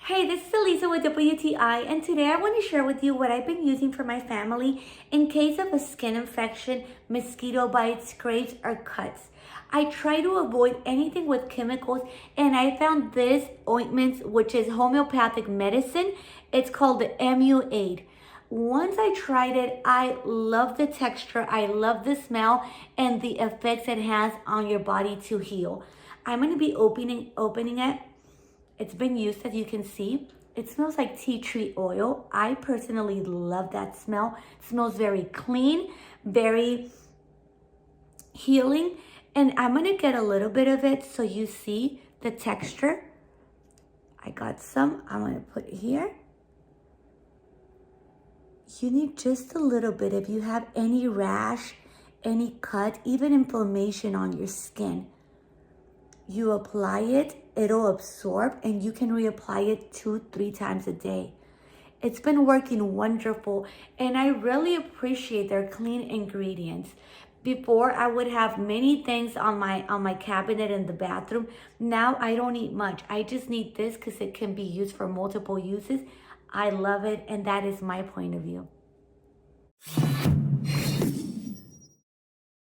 Hey, this is Elisa with WTI, and today I want to share with you what I've been using for my family in case of a skin infection, mosquito bites, scrapes, or cuts. I try to avoid anything with chemicals, and I found this ointment, which is homeopathic medicine. It's called the emuaid. Once I tried it, I love the texture, I love the smell, and the effects it has on your body to heal. I'm going to be opening it. It's been used, as you can see. It smells like tea tree oil. I personally love that smell. It smells very clean, very healing. And I'm gonna get a little bit of it so you see the texture. I got some, I'm gonna put it here. You need just a little bit if you have any rash, any cut, even inflammation on your skin. You apply it, it'll absorb, and you can reapply it 2-3 times a day. It's been working wonderful, and I really appreciate their clean ingredients. Before, I would have many things on my cabinet in the bathroom. Now I don't need much. I just need this because it can be used for multiple uses. I love it, and that is my point of view.